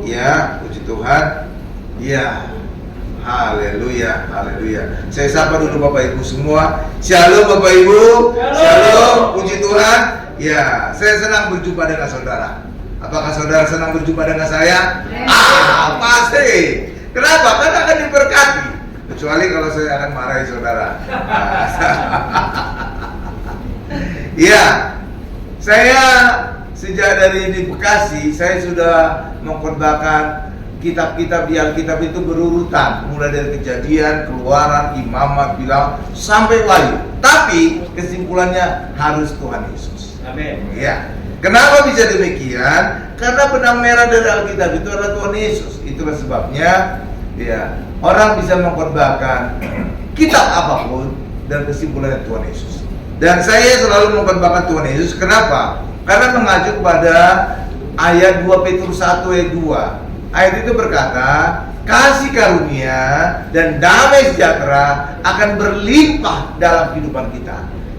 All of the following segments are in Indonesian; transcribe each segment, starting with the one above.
Ya, puji Tuhan. Ya, haleluya, haleluya. Saya sapa dulu Bapak Ibu semua. Shalom Bapak Ibu. Shalom, puji Tuhan. Ya, saya senang berjumpa dengan saudara. Apakah saudara senang berjumpa dengan saya? Pasti. Kenapa? Karena akan diberkati. Kecuali kalau saya akan marahi saudara. Ya, saya sejak dari di Bekasi, saya sudah mengkhotbahkan kitab-kitab yang kitab itu berurutan, mulai dari Kejadian, Keluaran, Imamat, Bilangan sampai Wahyu. Tapi kesimpulannya harus Tuhan Yesus. Amin. Ya. Kenapa bisa demikian? Karena benang merah dari Alkitab itu adalah Tuhan Yesus. Itulah sebabnya, ya, orang bisa mengkhotbahkan kitab apapun dan kesimpulannya Tuhan Yesus. Dan saya selalu mengkhotbahkan Tuhan Yesus. Kenapa? Karena mengacu pada ayat 2 Petrus 1 ayat 2. Ayat itu berkata, kasih karunia dan damai sejahtera akan berlimpah dalam kehidupan kita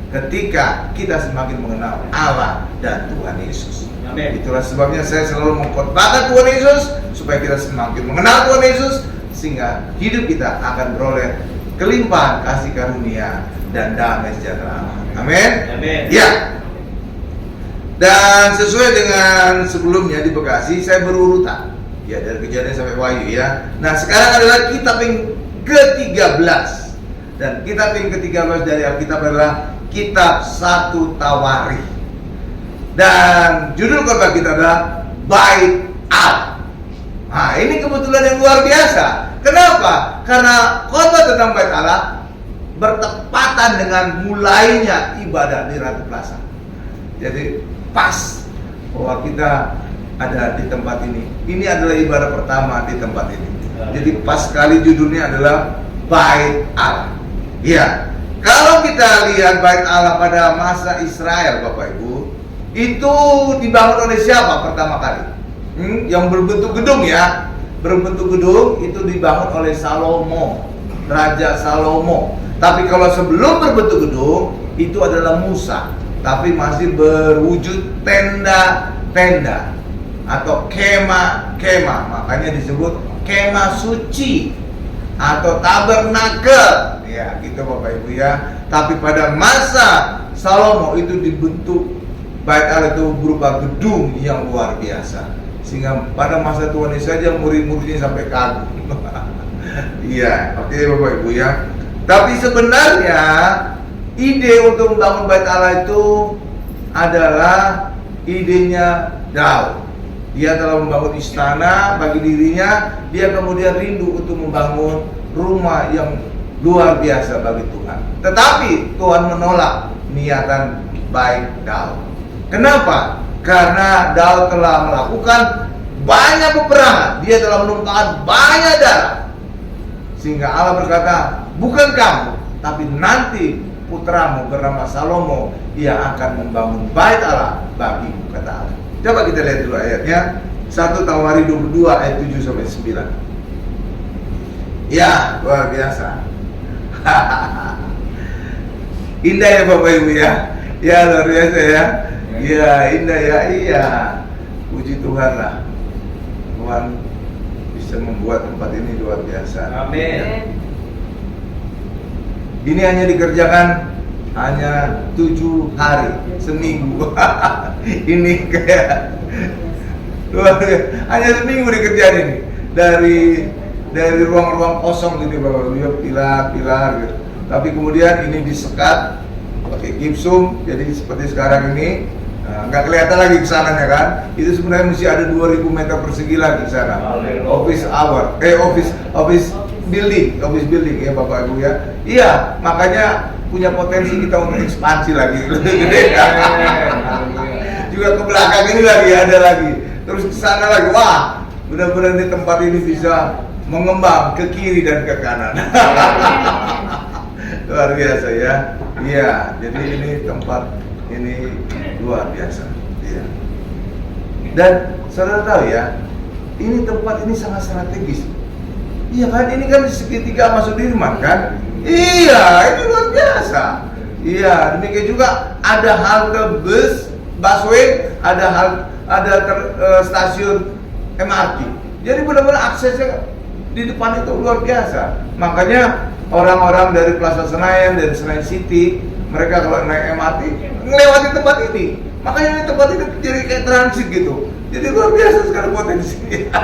ketika kita semakin mengenal Allah dan Tuhan Yesus. Amin. Itulah sebabnya saya selalu mengkhotbahkan Tuhan Yesus supaya kita semakin mengenal Tuhan Yesus, sehingga hidup kita akan beroleh kelimpahan kasih karunia dan damai sejahtera Allah. Amin. Amin. Ya. Dan sesuai dengan sebelumnya di Bekasi, saya berurutan. Ya, dari Kejadian sampai Wahyu ya. Nah, sekarang adalah kitab yang ke-13. Dan kitab yang ke-13 dari Alkitab adalah kitab 1 Tawarikh. Dan judul khotbah kita adalah Bait Allah. Nah, ini kebetulan yang luar biasa. Kenapa? Karena khotbah tentang Bait Allah bertepatan dengan mulainya ibadah di Ratu Plaza. Jadi pas bahwa kita ada di tempat ini. Ini adalah ibadah pertama di tempat ini. Jadi pas sekali judulnya adalah Bait Allah. Iya. Kalau kita lihat Bait Allah pada masa Israel, Bapak Ibu, itu dibangun oleh siapa pertama kali? Yang berbentuk gedung ya. Berbentuk gedung itu dibangun oleh Salomo, Raja Salomo. Tapi kalau sebelum berbentuk gedung itu adalah Musa, tapi masih berwujud tenda-tenda atau kemah. Makanya disebut kemah suci atau tabernakel. Ya, gitu Bapak Ibu ya. Tapi pada masa Salomo itu dibentuk Bait Allah itu berupa gedung yang luar biasa. Sehingga pada masa Tuhan Yesus saja murid-muridnya sampai kagum. Iya, oke Bapak Ibu ya. Tapi sebenarnya ide untuk membangun Bait Allah itu adalah idenya Daud. Dia telah membangun istana bagi dirinya. Dia kemudian rindu untuk membangun rumah yang luar biasa bagi Tuhan. Tetapi Tuhan menolak niatan baik Daud. Kenapa? Karena Daud telah melakukan banyak peperangan. Dia telah menumpahkan banyak darah. Sehingga Allah berkata, bukan kamu, tapi nanti putramu bernama Salomo, ia akan membangun Bait Allah bagimu, kata Allah. Coba kita lihat dulu ayatnya. 1 Tawarikh 22 ayat 7 sampai 9. Ya, luar biasa. Indah ya Bapak Ibu ya. Ya, luar biasa ya. Ya, indah ya. Iya. Puji Tuhan lah. Tuhan bisa membuat tempat ini luar biasa. Amin. Ini hanya dikerjakan hanya 7 hari, seminggu. Ini kayak luar biasa. Hanya seminggu dikerjain ini. Dari ruang-ruang kosong gitu Bapak Ibu, pilar-pilar gitu. Tapi kemudian ini disekat pakai gipsum, jadi seperti sekarang ini. Nggak kelihatan lagi kesananya kan? Itu sebenarnya mesti ada 2000 meter persegi lagi ke sana. Office building ya Bapak Ibu ya. Iya, makanya punya potensi kita untuk ekspansi lagi lebih gede. Juga ke belakang ini lagi ada lagi. Terus ke sana lagi. Wah, benar-benar di tempat ini bisa mengembang ke kiri dan ke kanan. Luar biasa ya. Iya, jadi ini tempat ini luar biasa. Iya. Dan saudara tahu ya, ini tempat ini sangat strategis. Iya kan, ini kan di segitiga sama Sudirman kan? Iya, ini luar biasa. Iya, demikian juga ada halte busway, ada stasiun MRT. Jadi benar-benar aksesnya di depan itu luar biasa. Makanya orang-orang dari Plaza Senayan, dari Senayan City, mereka kalau naik MRT ngelewati tempat ini. Makanya ini tempat ini jadi kayak transit gitu. Jadi luar biasa sekarang potensinya.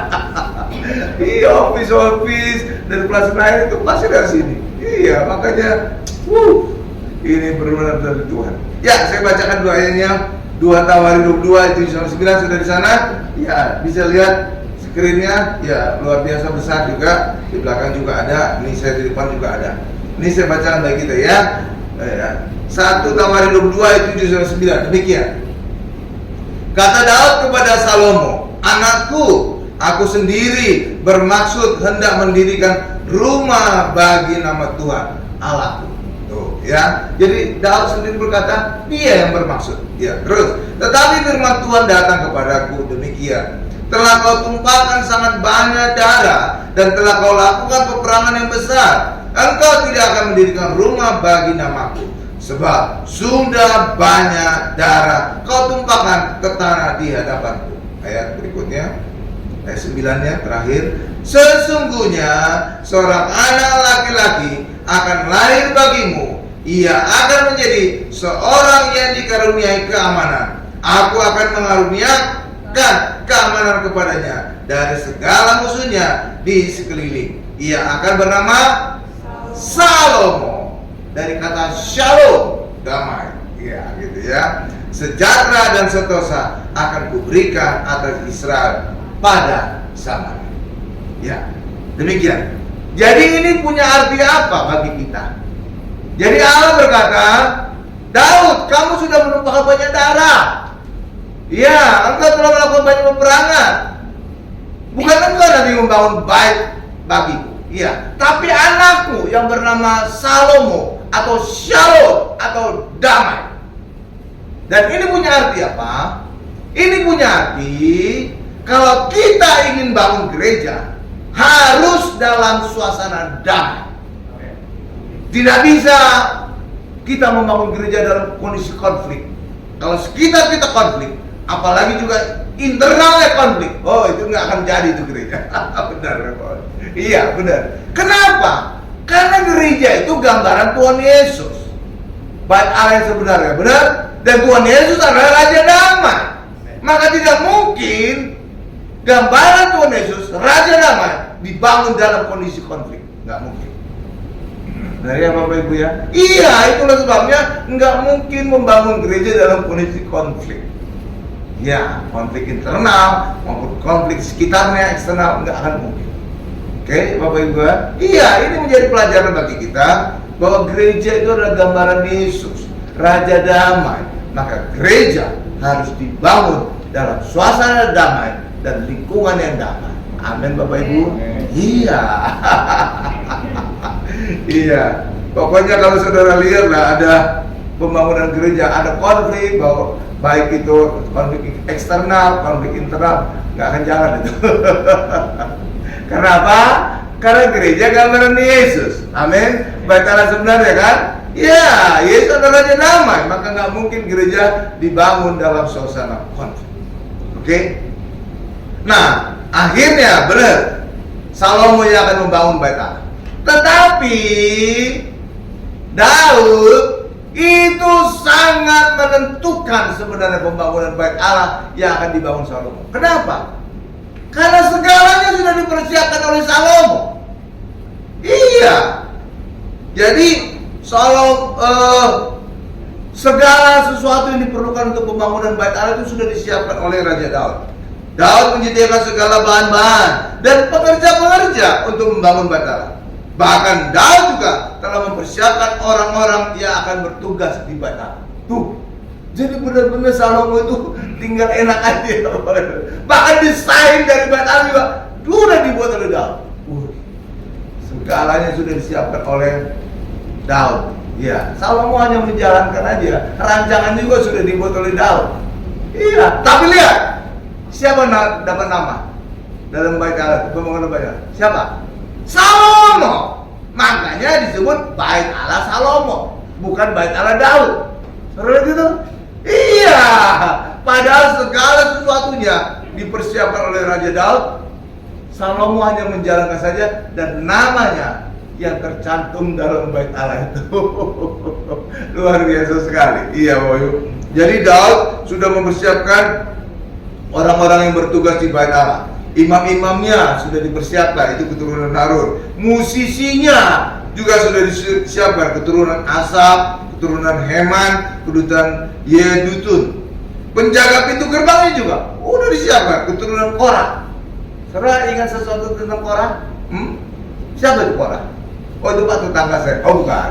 Iya, office dari Plaza Senayan itu pasti dari sini. Iya, makanya ini benar-benar dari Tuhan. Ya, saya bacakan doanya. 2 Tawari 22 itu 9 sudah di sana. Ya, bisa lihat screen-nya. Ya, luar biasa besar juga. Di belakang juga ada. Ini saya di depan juga ada. Ini saya bacakan bagi kita ya. 1 Tawari 22 itu 9. Demikian. Kata Daud kepada Salomo, "Anakku, aku sendiri bermaksud hendak mendirikan rumah bagi nama Tuhan Allahku." Tuh, ya. Jadi Daud sendiri berkata, dia yang bermaksud. Ya, terus. Tetapi firman Tuhan datang kepadaku demikian. Telah kau tumpahkan sangat banyak darah dan telah kau lakukan peperangan yang besar. Engkau tidak akan mendirikan rumah bagi namaku, sebab sudah banyak darah kau tumpahkan ke tanah di hadapanku. Ayat berikutnya, ayat 9-nya terakhir. Sesungguhnya seorang anak laki-laki akan lahir bagimu. Ia akan menjadi seorang yang dikaruniai keamanan. Aku akan mengaruniakan keamanan kepadanya dari segala musuhnya di sekeliling. Ia akan bernama Salomo, dari kata shalom, damai. Ya, gitu ya. Sejahtera dan sentosa akan kuberikan atas Israel pada zamannya. Ya, demikian. Jadi ini punya arti apa bagi kita? Jadi Allah berkata, Daud, kamu sudah menumpahkan banyak darah. Ya, engkau telah melakukan banyak peperangan. Bukan engkau nanti membangun bait bagiku. Ya, tapi anakku yang bernama Salomo atau Shalom atau damai. Dan ini punya arti apa? Ini punya arti kalau kita ingin bangun gereja harus dalam suasana damai. Tidak bisa kita membangun gereja dalam kondisi konflik. Kalau kita konflik, apalagi juga internalnya konflik, oh itu nggak akan jadi itu gereja. Benar, iya benar. Kenapa? Karena gereja itu gambaran Tuhan Yesus, bait Allah yang sebenarnya, benar. Dan Tuhan Yesus adalah Raja Damai. Maka tidak mungkin gambaran Tuhan Yesus, Raja Damai, dibangun dalam kondisi konflik. Nggak mungkin. Dari ya Bapak Ibu ya? Iya, itulah sebabnya nggak mungkin membangun gereja dalam kondisi konflik. Ya, konflik internal maupun konflik sekitarnya, eksternal, nggak akan mungkin. Oke, Bapak Ibu ya? Iya, ini menjadi pelajaran bagi kita bahwa gereja itu adalah gambaran Yesus, Raja Damai. Maka gereja harus dibangun dalam suasana damai dan lingkungan yang damai. Amin, Bapak Ibu. Iya. Iya, pokoknya kalau saudara lihat lah ada pembangunan gereja, ada konflik, bahwa baik itu konflik eksternal, konflik internal, nggak akan jalan itu. Karena apa? Karena gereja gambaran Yesus. Amin. Baik Allah sebenarnya kan? Ya, Yesus adalah Raja Damai, maka nggak mungkin gereja dibangun dalam suasana konflik. Oke? Nah, akhirnya benar, Salomo yang akan membangun bait Allah. Tetapi Daud itu sangat menentukan sebenarnya pembangunan bait Allah yang akan dibangun Salomo. Kenapa? Karena segalanya sudah dipersiapkan oleh Salomo. Iya. Jadi segala sesuatu yang diperlukan untuk pembangunan bait Allah itu sudah disiapkan oleh Raja Daud. Daud menyediakan segala bahan-bahan dan pekerja-pekerja untuk membangun bait Allah. Bahkan Daud juga telah mempersiapkan orang-orang yang akan bertugas di bait Allah. Tuh, jadi benar-benar Salomo itu tinggal enak aja. Bahkan desain dari bait Allah juga sudah dibuat oleh Daud. Segalanya sudah disiapkan oleh Daud. Ya, Salomo hanya menjalankan aja. Rancangan juga sudah dibuat oleh Daud. Iya, tapi lihat siapa dapat nama dalam bait Allah, pembangunan bait Allah? Siapa? Salomo. Makanya disebut bait Allah Salomo, bukan bait Allah Daud. Saudara gitu? Iya. Padahal segala sesuatunya dipersiapkan oleh Raja Daud, Salomo hanya menjalankan saja dan namanya yang tercantum dalam bait Allah itu. Luar biasa sekali. Iya, Bapak Ibu. Jadi Daud sudah mempersiapkan orang-orang yang bertugas di bait Allah. Imam-imamnya sudah dipersiapkan, itu keturunan Harun. Musisinya juga sudah disiapkan, keturunan Asaf, keturunan Heman, keturunan Yedutun. Penjaga pintu gerbangnya juga udah disiapkan, keturunan Korah. Saudara ingat sesuatu tentang Korah? Siapa itu Korah? Oh, itu Pak tetangga saya. Oh, bukan.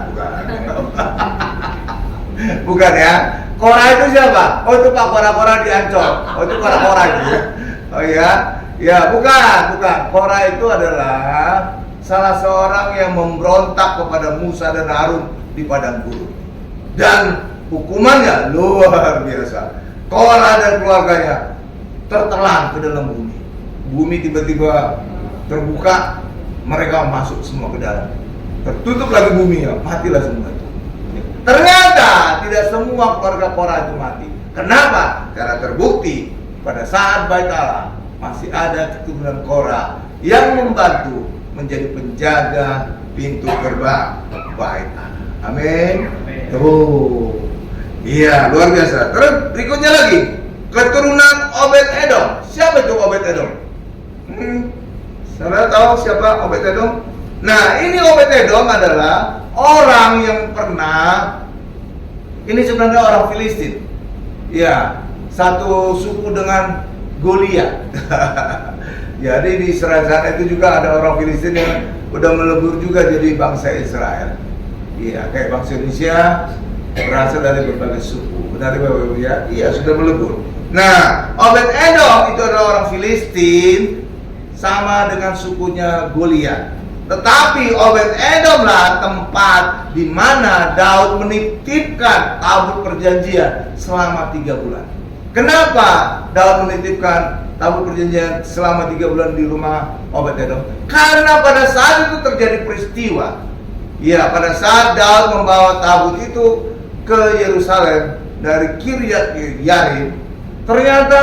Bukan ya. Korah itu siapa? Oh, itu Pak Korah di Ancol. Oh, itu Korah itu ya. Oh ya. Ya, bukan. Korah itu adalah salah seorang yang memberontak kepada Musa dan Harun di padang gurun. Dan hukumannya luar biasa. Korah dan keluarganya tertelan ke dalam bumi. Bumi tiba-tiba terbuka, mereka masuk semua ke dalam. Tertutup lagi bumi, ya, matilah semua itu. Ternyata tidak semua keluarga Korah itu mati. Kenapa? Karena terbukti pada saat bait Allah masih ada keturunan Korah yang membantu menjadi penjaga pintu gerbang bait Allah. Amin. Tuh. Iya, luar biasa. Terus berikutnya lagi, keturunan Obed Edom. Siapa itu Obed Edom? Saudara tahu siapa Obed Edom? Nah, ini Obed Edom adalah orang yang pernah, ini sebenarnya orang Filistin. Ya, satu suku dengan Goliat. Jadi di Israel sana itu juga ada orang Filistin yang udah melebur juga jadi bangsa Israel. Iya, kayak bangsa Indonesia berasal dari berbagai suku. Benar Bapak Ibu ya? Iya, sudah melebur. Nah, Obed Edom itu adalah orang Filistin sama dengan sukunya Goliat. Tetapi Obed Edom lah tempat di mana Daud menitipkan tabut perjanjian selama 3 bulan. Kenapa Daud menitipkan tabut perjanjian selama 3 bulan di rumah Obed Edom? Karena pada saat itu terjadi peristiwa. Ya, pada saat Daud membawa tabut itu ke Yerusalem dari Kiryat Yarim, ternyata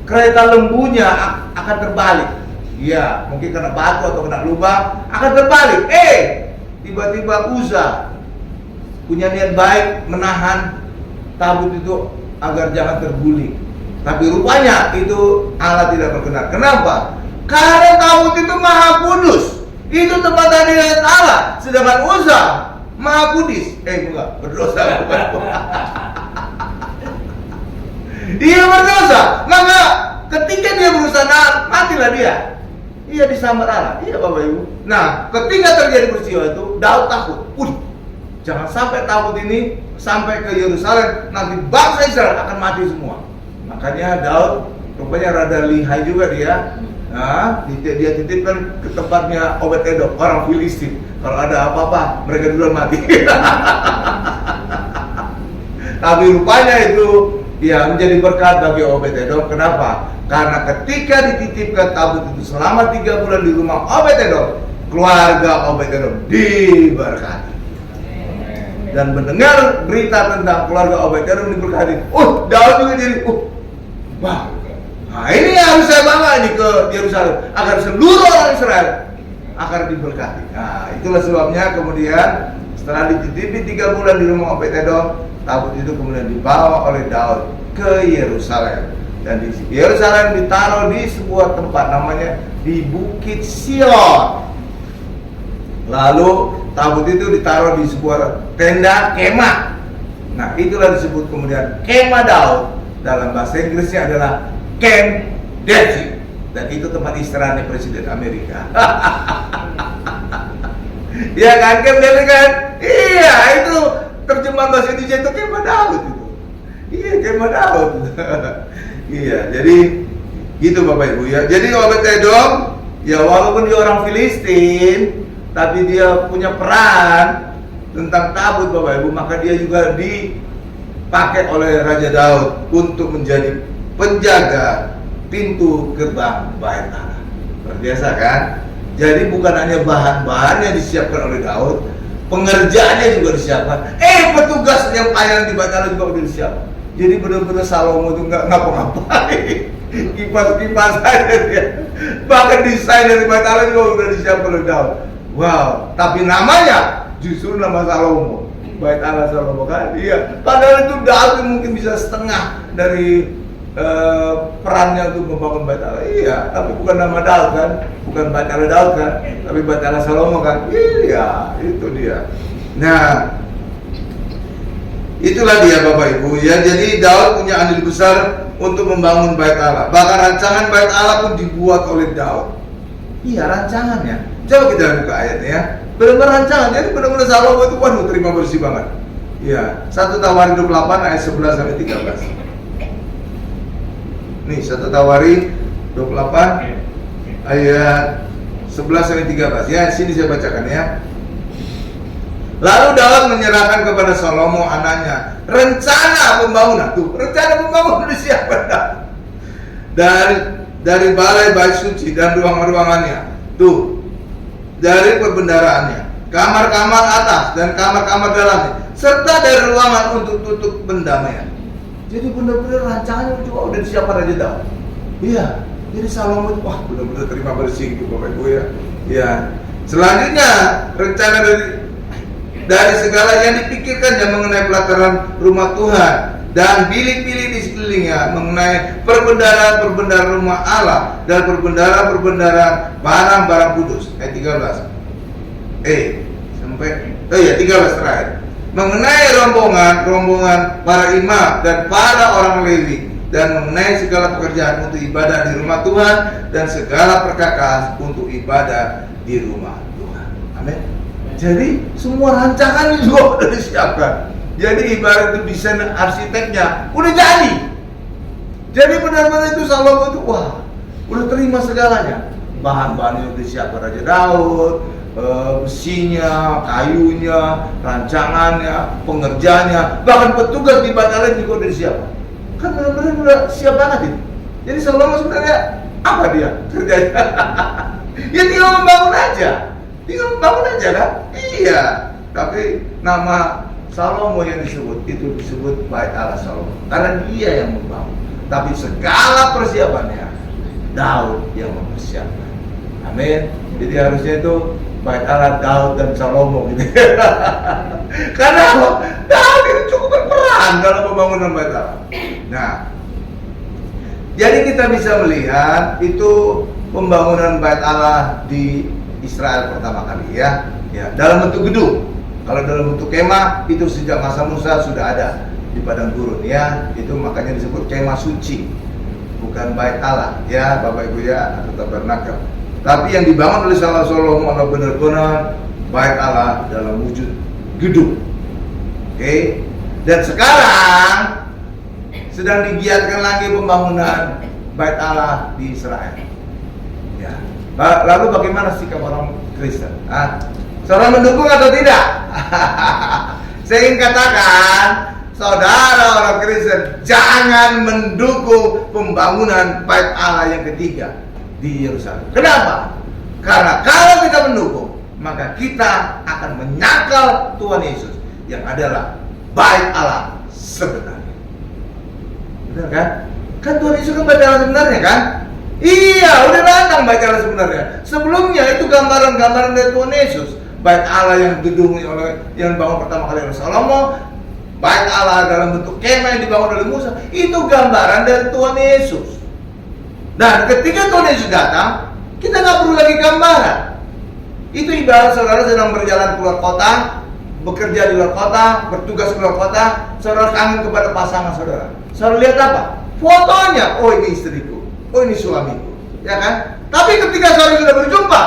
kereta lembunya akan terbalik. Ya, mungkin kena batu atau kena lubang, akan terbalik. Tiba-tiba Uza punya niat baik menahan tabut itu agar jangan terguling. Tapi rupanya itu Allah tidak berkenan. Kenapa? Karena tabut itu maha kudus. Itu tempat hadirat Allah. Sedangkan Uza maha kudis. Enggak, berdosa. Dia berdosa. Maka ketika dia berusaha, matilah dia. Iya, disambar Allah. Iya Bapak Ibu. Nah, ketika terjadi peristiwa itu, Daud takut. Jangan sampai tabut ini sampai ke Yerusalem, nanti bangsa Israel akan mati semua. Makanya Daud rupanya rada lihai juga dia. Nah, dia titipkan ke tempatnya Obed Edom, orang Filistin. Kalau ada apa-apa, mereka duluan mati. Tapi rupanya itu ya menjadi berkat bagi Obed Edom. Kenapa? Karena ketika dititipkan tabut itu selama 3 bulan di rumah Obed Edom, keluarga Obed Edom diberkati. Dan mendengar berita tentang keluarga Obed Edom diberkati, Daud juga jadi, wah. Nah, ini yang harus saya bawa ini ke Yerusalem agar seluruh orang Israel akan diberkati. Nah, itulah sebabnya kemudian setelah dititipi 3 bulan di rumah Obed Edom, tabut itu kemudian dibawa oleh Daud ke Yerusalem. Dan di Yerusalem ditaruh di sebuah tempat namanya di Bukit Sion. Lalu tabut itu ditaruh di sebuah tenda kemah. Nah, itulah disebut kemudian kemah Daud. Dalam bahasa Inggrisnya adalah Camp David. Dan itu tempat istirahatnya Presiden Amerika. Ya kan, Camp David kan? Iya, itu terjemahan bahasa Indonesia itu kemah Daud itu. Iya, kemah Daud. Iya, jadi gitu Bapak Ibu ya. Jadi Obed Edom ya walaupun dia orang Filistin, tapi dia punya peran tentang tabut Bapak Ibu, maka dia juga dipakai oleh Raja Daud untuk menjadi penjaga pintu gerbang bait Allah. Luar biasa kan? Jadi bukan hanya bahan-bahannya disiapkan oleh Daud, pengerjaannya juga disiapkan. Petugas yang pelayanan di bait Allah juga udah disiapkan. Jadi benar-benar Salomo itu nggak ngapa-ngapain. kipas saja dia. Bahkan desain dari Bait Allah juga udah disiapkan oleh Daud. Wow, tapi namanya justru nama Salomo. Bait Allah Salomo kan? Iya. Padahal itu Daud mungkin bisa setengah dari perannya untuk membangun Bait Allah. Iya, tapi bukan nama Daud kan? Bukan Bait Allah Daud kan? Tapi Bait Allah Salomo kan? Iya, itu dia. Nah, itulah dia Bapak Ibu ya. Jadi Daud punya andil besar untuk membangun Bait Allah. Bahkan rancangan Bait Allah pun dibuat oleh Daud. Iya, rancangannya. Coba kita buka ayatnya ya. Benar-benar rancangan. Jadi benar-benar Salomo itu waduh terima bersih banget. Iya, 1 Tawari 28 ayat 11 sampai 13. Nih 1 Tawari 28 ayat 11 sampai 13 ya. Sini saya bacakan ya. Lalu Daud menyerahkan kepada Salomo anaknya rencana pembangunan. Tuh, rencana pembangunan disiapkan dari balai bait suci dan ruang-ruangannya. Tuh, dari perbendaraannya, kamar-kamar atas dan kamar-kamar dalamnya, serta dari ruangan untuk tutup pendamaian. Jadi benar-benar rancangannya juga udah disiapkan aja Daud. Iya, jadi Salomo wah benar-benar terima bersih gitu Bapak Ibu ya. Iya. Selanjutnya rencana dari segala yang dipikirkannya mengenai pelataran rumah Tuhan dan bilik-bilik di sekelilingnya, mengenai perbendaharaan rumah Allah dan perbendaharaan barang-barang kudus. Ayat 13. Sampai 13 terakhir. Mengenai rombongan para imam dan para orang Lewi, dan mengenai segala pekerjaan untuk ibadah di rumah Tuhan dan segala perkakas untuk ibadah di rumah Tuhan. Amin. Jadi semua rancangan juga sudah disiapkan. Jadi ibarat itu desain arsiteknya udah jadi. Jadi benar-benar itu Salomo itu wah udah terima segalanya. Bahan-bahan yang disiapkan Raja Daud, besinya, kayunya, rancangannya, pengerjanya, bahkan petugas di Bait Allah juga udah disiapkan. Kan benar-benar udah siap banget itu. Jadi Salomo sebenarnya apa dia kerjanya? Ya tinggal membangun aja. Tinggal membangun aja kan? Iya. Tapi nama Salomo yang disebut itu disebut Bait Allah Salomo karena dia yang membangun. Tapi segala persiapannya Daud yang mempersiapkan. Amin. Jadi harusnya itu Bait Allah Daud dan Salomo gitu. Karena Daud itu cukup berperan dalam pembangunan Bait Allah. Nah, jadi kita bisa melihat itu pembangunan Bait Allah di Israel pertama kali ya. Ya, dalam bentuk gedung. Kalau dalam bentuk kemah itu sejak masa Musa sudah ada di padang gurun ya. Itu makanya disebut kemah suci. Bukan Bait Allah ya, Bapak Ibu ya, atau tabernakel. Tapi yang dibangun oleh Salomo adalah benar-benar Bait Allah dalam wujud gedung. Oke. Dan sekarang sedang digiatkan lagi pembangunan Bait Allah di Israel. Ya. Lalu bagaimana sikap orang Kristen? Saudara mendukung atau tidak? Saya ingin katakan, saudara orang Kristen jangan mendukung pembangunan Bait Allah yang ketiga di Yerusalem. Kenapa? Karena kalau kita mendukung, maka kita akan menyangkal Tuhan Yesus yang adalah Bait Allah sebenarnya. Benar kan? Kan Tuhan Yesus kan Bait Allah sebenarnya kan? Iya, udah datang Bait Allah sebenarnya. Sebelumnya itu gambaran-gambaran dari Tuhan Yesus. Bait Allah yang gedung yang dibangun pertama kali oleh Salomo, Bait Allah dalam bentuk kemah yang dibangun oleh Musa, itu gambaran dari Tuhan Yesus. Dan ketika Tuhan Yesus datang, kita nggak perlu lagi gambaran. Itu ibarat saudara sedang berjalan keluar kota, bekerja di luar kota, bertugas di luar kota, saudara kangen kepada pasangan saudara. Saudara lihat apa? Fotonya. Oh ini istriku, oh ini suamiku, ya kan? Tapi ketika saudara sudah berjumpa,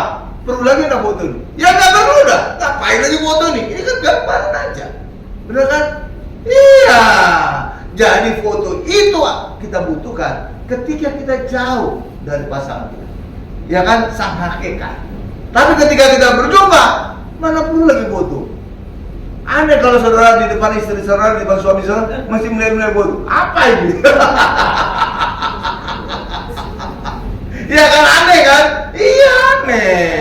perlu lagi nak foto ini? Ya nggak perlu dah. Ngapain lagi foto ini? Ini kan gambaran aja, benar kan? Iya. Jadi foto itu kita butuhkan ketika kita jauh dari pasangan kita, ya kan, sang hakikat. Tapi ketika kita berjumpa, mana perlu lagi foto? Aneh kalau saudara di depan istri saudara, di depan suami saudara masih melihat foto. Apa ini? Ya kan aneh kan? Iya aneh.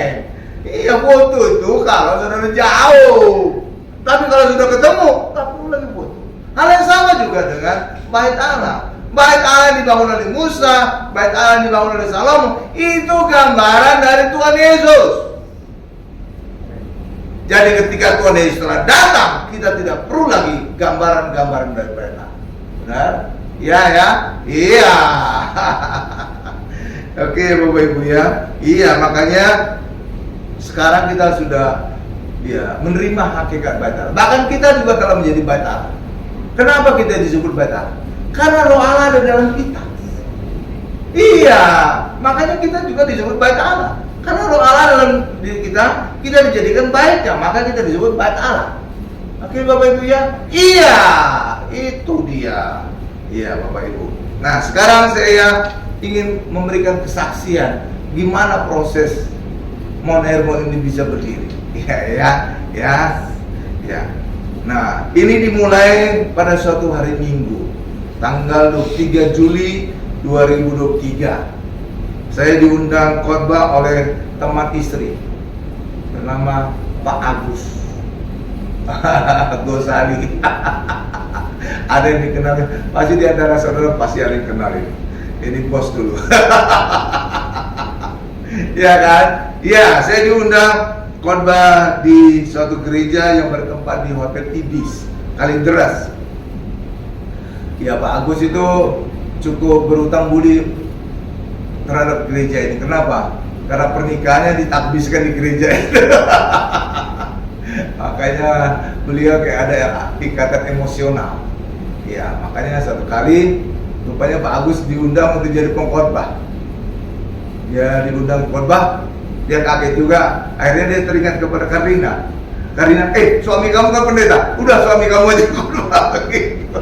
Iya foto itu kalau saudara jauh. Tapi kalau sudah ketemu, tak perlu lagi foto. Hal yang sama juga dengan Bait Allah. Bait Allah yang dibangun oleh Musa, bait Allah yang dibangun oleh Salomo, itu gambaran dari Tuhan Yesus. Jadi ketika Tuhan Yesus telah datang, kita tidak perlu lagi gambaran-gambaran dari mereka. Benar? Iya ya? Iya. Oke Bapak Ibu ya. Iya, makanya sekarang kita sudah menerima hakikat bait Allah. Bahkan kita juga telah menjadi bait Allah. Kenapa kita disebut bait Allah? Karena roh Allah ada dalam kita. Iya, makanya kita juga disebut bait Allah. Karena roh Allah dalam diri kita dijadikan baitnya, maka kita disebut bait Allah. Oke Bapak Ibu ya? Iya, itu dia. Iya Bapak Ibu. Nah sekarang saya ingin memberikan kesaksian gimana proses Mount Hermon ini bisa berdiri. Ya. Nah ini dimulai pada suatu hari Minggu, tanggal 23 Juli 2023. Saya diundang khotbah oleh teman istri bernama Pak Agus Gosali. Ada yang dikenal, pasti di antara saudara pasti ada yang kenal ini. Ini bos dulu. Ya kan? Ya, saya diundang khotbah di suatu gereja yang bertempat di Hotel Ibis, Kalideres. Ya, Pak Agus itu cukup berutang budi terhadap gereja ini. Kenapa? Karena pernikahannya ditakbiskan di gereja itu. Makanya beliau kayak ada ikatan emosional. Ya, makanya satu kali rupanya Pak Agus diundang untuk jadi pengkhotbah. Dia diundang khotbah, dia kaget juga. Akhirnya dia teringat kepada Karina. Karina, suami kamu kan pendeta. Udah suami kamu aja khotbah gitu.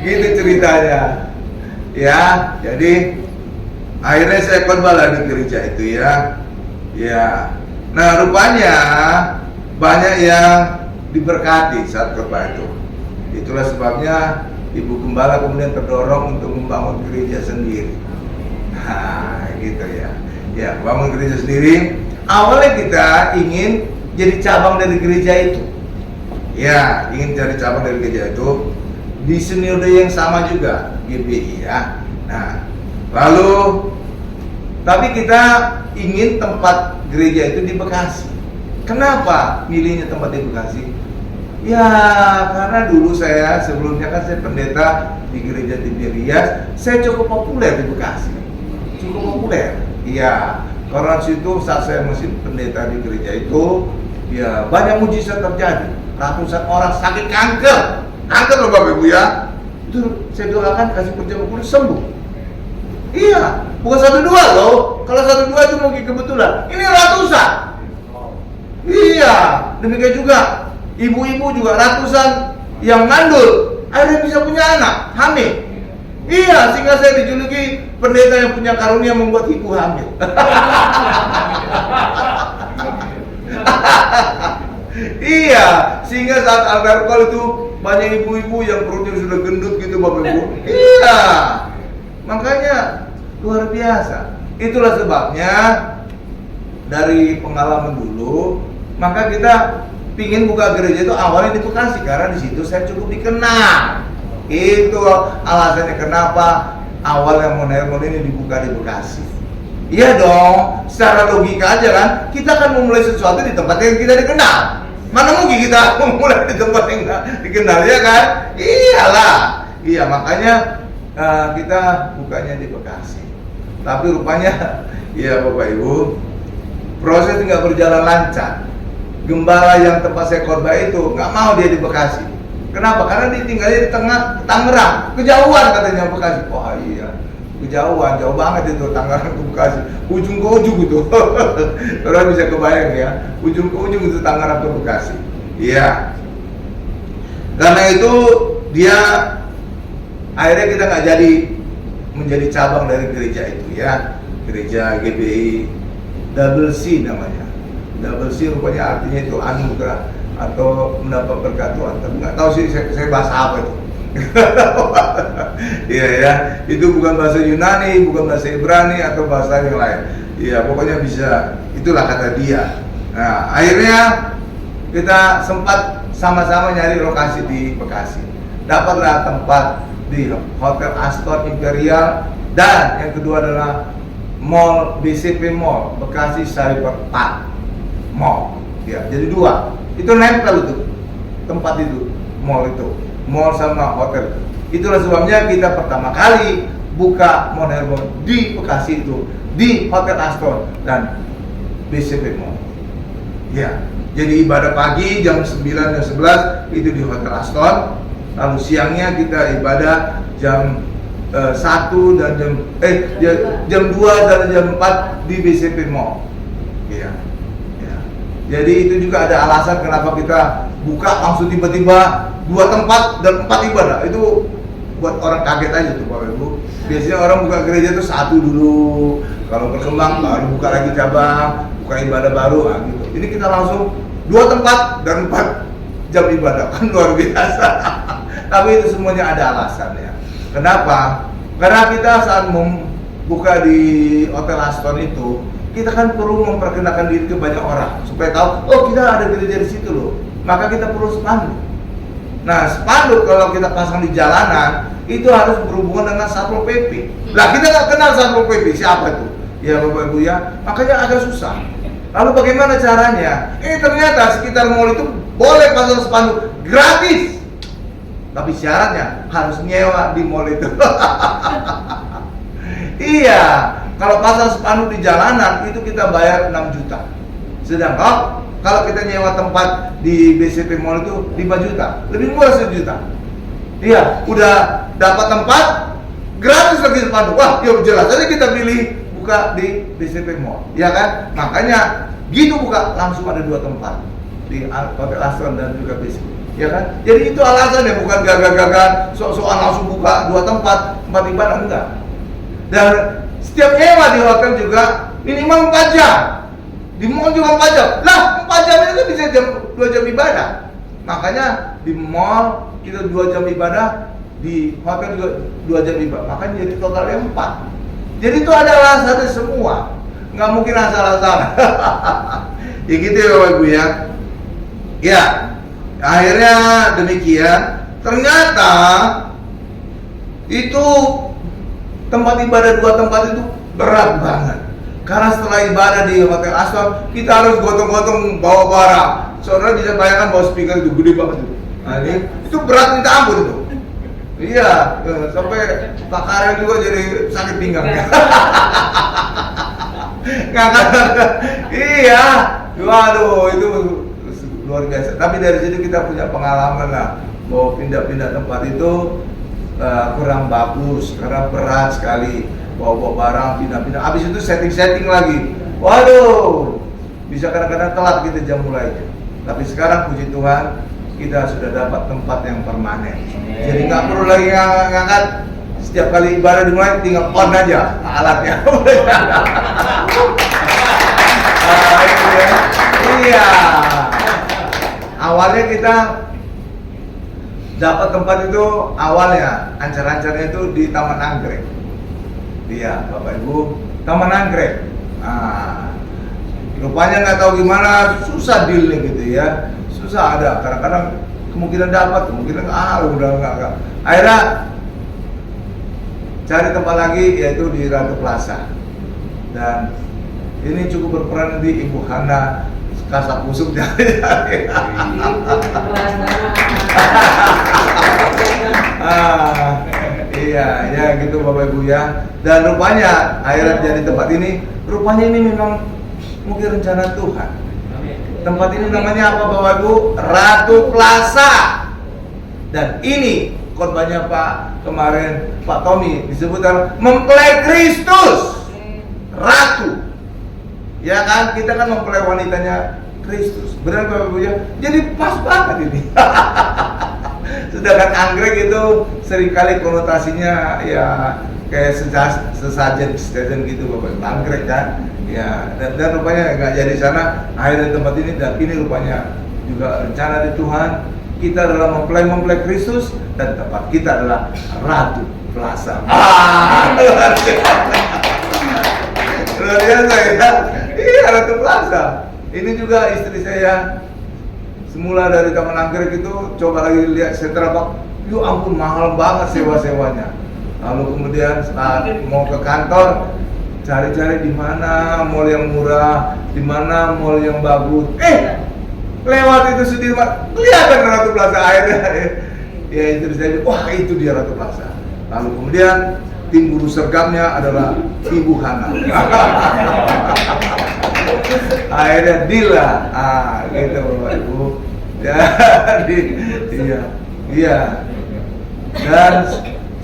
Gitu ceritanya. Ya, jadi akhirnya saya khotbah lah di gereja itu ya. Ya. Nah, rupanya banyak yang diberkati saat khotbah itu. Itulah sebabnya Ibu Gembala kemudian terdorong untuk membangun gereja sendiri. Nah, gitu ya. Ya, bangun gereja sendiri. Awalnya kita ingin jadi cabang dari gereja itu. Ya, ingin jadi cabang dari gereja itu di sinode yang sama juga, GBI ya. Nah, lalu tapi kita ingin tempat gereja itu di Bekasi. Kenapa milihnya tempat di Bekasi? Ya, karena dulu sebelumnya kan saya pendeta di gereja Tiberias, saya cukup populer di Bekasi. Cukup populer. Iya, karena situ saat saya masih pendeta di gereja itu, ya banyak mujizat terjadi. Ratusan orang sakit kanker loh Bapak Ibu ya. Itu saya doakan kasih perjamuan sembuh. Iya, bukan 1-2 loh. Kalau 1-2 itu mungkin kebetulan. Ini ratusan. Iya, demikian juga ibu-ibu juga ratusan yang mandul akhirnya bisa punya anak, hamil. Iya, sehingga saya dijuluki pendeta yang punya karunia membuat ibu hamil. Iya, sehingga saat altar call itu banyak ibu-ibu yang perutnya sudah gendut gitu Bapak Ibu. Iya, makanya luar biasa. Itulah sebabnya dari pengalaman dulu, maka kita pingin buka gereja itu awalnya di Bekasi karena di situ saya cukup dikenal. Itu alasannya kenapa awalnya Mount Hermon ini dibuka di Bekasi. Iya dong, secara logika aja kan, kita akan memulai sesuatu di tempat yang kita dikenal. Mana mungkin kita memulai di tempat yang nggak dikenal, ya kan? Iyalah, iya makanya kita bukanya di Bekasi. Tapi rupanya, ya Bapak Ibu, proses nggak berjalan lancar. Gembala yang tempat saya khotbah itu nggak mau dia di Bekasi. Kenapa? Karena dia tinggalnya di tengah Tangerang, kejauhan katanya Bekasi. Wah iya, kejauhan, jauh banget itu Tangerang ke Bekasi, ujung ke ujung itu. Orang bisa kebayang ya, ujung ke ujung itu Tangerang ke Bekasi. Iya. Karena itu dia akhirnya kita nggak jadi menjadi cabang dari gereja itu ya, gereja GBI Double C namanya. Double C rupanya artinya itu anugerah atau mendapat berkat Tuhan. Tapi nggak tahu sih saya bahasa apa itu. Iya ya, itu bukan bahasa Yunani, bukan bahasa Ibrani atau bahasa yang lain. Iya, pokoknya bisa. Itulah kata dia. Nah, akhirnya kita sempat sama-sama nyari lokasi di Bekasi. dapatlah tempat di Hotel Aston Imperial, dan yang kedua adalah Mall BCP Mall Bekasi Cyber Park Mall. Ya, jadi dua. Itu nempel itu tempat itu, mall itu, mall sama hotel. Itulah sebabnya kita pertama kali buka Mount Hermon di Bekasi itu, di Hotel Aston dan BCP Mall. Ya, jadi ibadah pagi jam 9 dan 11 itu di Hotel Aston. Lalu siangnya kita ibadah jam 1 dan jam 2 dan jam 4 di BCP Mall. Ya. Ya. Jadi itu juga ada alasan kenapa kita buka langsung tiba-tiba 2 tempat dan 4 ibadah. Itu buat orang kaget aja tuh Bapak Ibu. Biasanya orang buka gereja itu 1 dulu, kalau berkembang baru buka lagi cabang, buka ibadah baru gitu. Ini kita langsung 2 tempat dan 4 jam ibadah, kan luar biasa. Tapi itu semuanya ada alasannya. Kenapa? Karena kita saat membuka di Hotel Aston itu, kita kan perlu memperkenalkan diri ke banyak orang supaya tahu, oh kita ada gereja di situ loh. Maka kita perlu spanduk. Nah, spanduk kalau kita pasang di jalanan itu harus berhubungan dengan Satpol PP. Lah kita nggak kenal Satpol PP, siapa itu? Ya Bapak Ibu ya, makanya agak susah. Lalu bagaimana caranya? Ternyata sekitar mall itu boleh pasang spanduk gratis. Tapi syaratnya harus nyewa di mall itu. Iya, kalau pasang spanduk di jalanan itu kita bayar 6 juta. Sedangkan kalau kita nyewa tempat di BCP Mall itu 5 juta, lebih murah 1 juta. Iya, udah dapat tempat gratis lagi spanduk. Wah, ya jelas aja kita pilih buka di BCP Mall, ya kan? Makanya gitu buka langsung ada 2 tempat di Hotel Aston dan juga BCP. Ya kan? Jadi itu alasannya, bukan gagah-gagah sok-sokan langsung buka 2 tempat, 4 ibadah, enggak. Dan setiap nyewa di hotel juga minimal 4 jam. Di mall juga 4 jam. Lah, 4 jam itu bisa 2 jam ibadah. Makanya di mall kita 2 jam ibadah, di hotel juga 2 jam ibadah. Makanya jadi totalnya 4. Jadi itu ada alasannya semua. Nggak mungkin asal-asalan. Ya gitu ya Bapak Ibu ya. Ya. Akhirnya demikian, ternyata itu tempat ibadah 2 tempat itu berat banget. Karena setelah ibadah di Hotel Aston, kita harus gotong-gotong bawa barang. Saudara bisa bayangkan bawa speaker itu gede banget itu. Nah, ini itu berat minta ampun itu. Iya, sampai Pak Karel juga jadi sakit pinggang. Iya, waduh itu luar biasa. Tapi dari situ kita punya pengalaman lah bahwa pindah-pindah tempat itu kurang bagus karena berat sekali bawa barang pindah-pindah. Habis itu setting-setting lagi. Waduh, bisa kadang-kadang telat kita jam mulainya. Tapi sekarang puji Tuhan kita sudah dapat tempat yang permanen. Jadi nggak perlu lagi ngangkat. Setiap kali ibadah dimulai tinggal on aja alatnya. Iya. Awalnya kita dapat tempat itu, awalnya ancar-ancarnya itu di Taman Anggrek. Iya, Bapak Ibu, Taman Anggrek. Nah, rupanya nggak tahu gimana, susah dealnya gitu ya, susah ada. Kadang-kadang kemungkinan dapat, kemungkinan udah nggak. Akhirnya cari tempat lagi, yaitu di Ratu Plaza. Dan ini cukup berperan di Ibu Hana Kasak Kusuk dari iya, ya gitu Bapak Ibu ya. Dan rupanya akhirnya jadi tempat ini, rupanya ini memang mungkin rencana Tuhan. Tempat ini namanya apa Bapak Ibu? Ratu Plaza. Dan ini khotbahnya Pak kemarin, Pak Tommy disebutkan mempelai Kristus, Ratu. Ya kan, kita kan mempelai wanitanya Kristus. Benar Bapak Ibu ya? Jadi pas banget ini. Sedangkan anggrek itu seringkali konotasinya ya kayak sesajen gitu Bapak Ibu. Anggrek kan? Ya, dan rupanya nggak jadi sana. Akhirnya tempat ini, dan ini rupanya juga rencana di Tuhan. Kita adalah mempelai Kristus dan tempat kita adalah Ratu Plaza. Luar biasa ya. Iya, Ratu Plaza. Ini juga istri saya semula dari Taman Anggrek itu coba lagi lihat Sentra Park. ya ampun mahal banget sewa-sewanya. Lalu kemudian saat mau ke kantor, cari-cari di mana mall yang murah, di mana mall yang bagus. Lewat itu Sudirman, kelihatan Ratu Plaza akhirnya. Ya itu saya, wah itu dia Ratu Plaza. Lalu kemudian tim guru sergamnya adalah Ibu Hana. Akhirnya deal lah, gitu Bapak Ibu. Jadi, iya. Dan